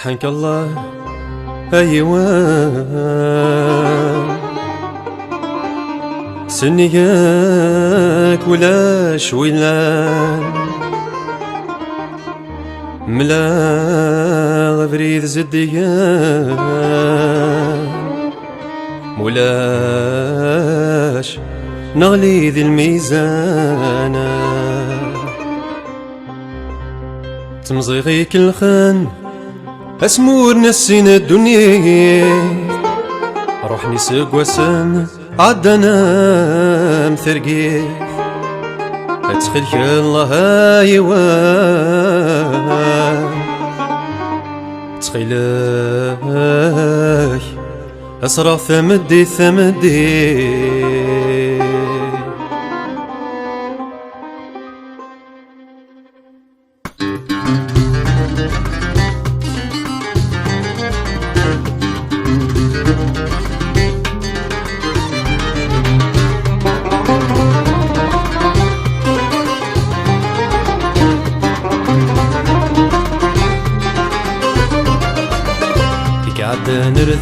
سبحانك الله أيوان سنياك ولا شويلان ملا غبريد زديان مولاش نغلي ذي الميزان تمزيغيك الخان أسمور نسينا الدنيا روحني سوق وسام عدنا مثرقيف أتخلك الله أيوان تخيلك أسرع ثمدي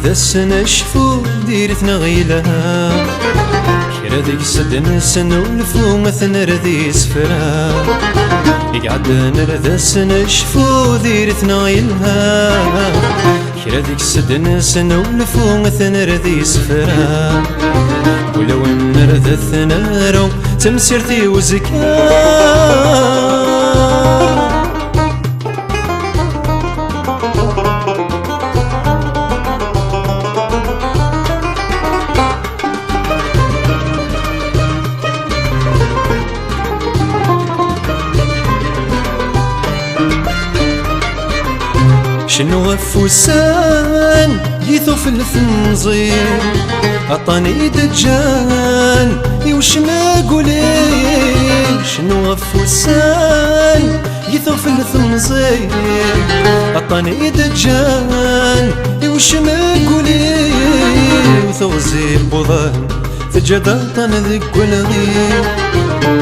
نرذس نشفو ديرتنا غيلها كرا ذيك سدنا سنولفو مثل ردي سفرا يقعد نرذس نشفو ديرتنا غيلها كرا ذيك سدنا سنولفو مثل ردي سفرا ولو نرذث نارو تمسيرتي وزكا شنو غفوسان يثوف الثنزير عطاني دجان يوش ما قولي شنو غفوسان يثوف الثنزير عطاني دجان يوش ما قولي وثوزي بوضان ثجدان ذك والغير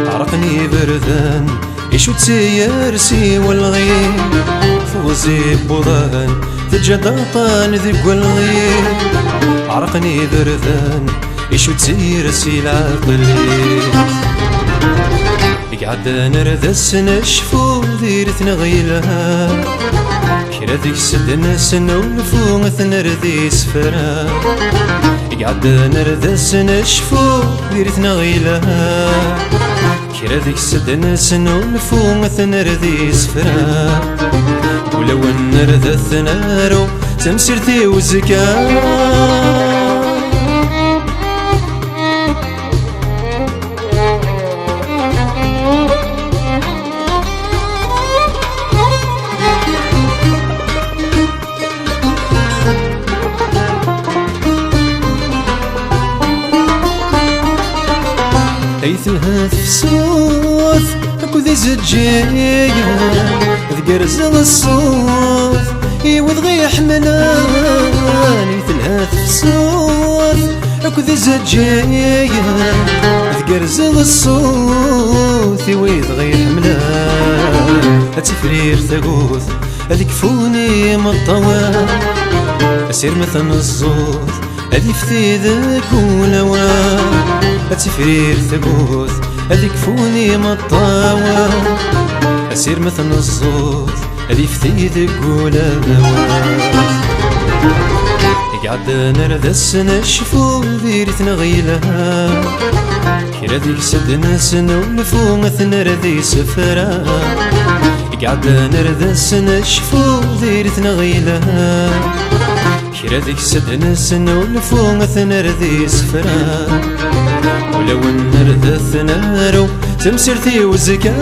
عرقني بردان يشو تسيرسي والغير فوزي بوضان تجدطان ذق والغير عرقني ذرذان يشو تسيرسي العقلي يقعد نرذس نشفو ديرتنا غيلها كرا ذيك سدنا سنولفو مثل ردي سفرا يقعد نرذس نشفو ديرتنا غيلها كرا ذيك سدنا سنولفو مثل ردي سفرا ولو نرذث نارو تمسيرتي وزكا ايثها تفسوث اكو ذي زجايا ذقرز الصوت يوضغي حملان ايثها تفسوث اكو ذي زجايا ذقرز الصوت يوضغي حملان اتفرير ثقوث اذكفوني مطوى اسير مثل الزوث ألي في ذاك ولوان أتفرير ثقوث ألي كفوني مطاوى أسير مثل الصوت ألي في ذاك ولوان قعد نردس نشفو ديرتنا غيلها كرا ديك سد ناس نولفو مثل ردي سفرا قعد نردس نشفو ديرتنا غيلها كرا ديك سد ناس نولفو مثل ردي سفرا ولو نردث نارو تمسرتي وزكا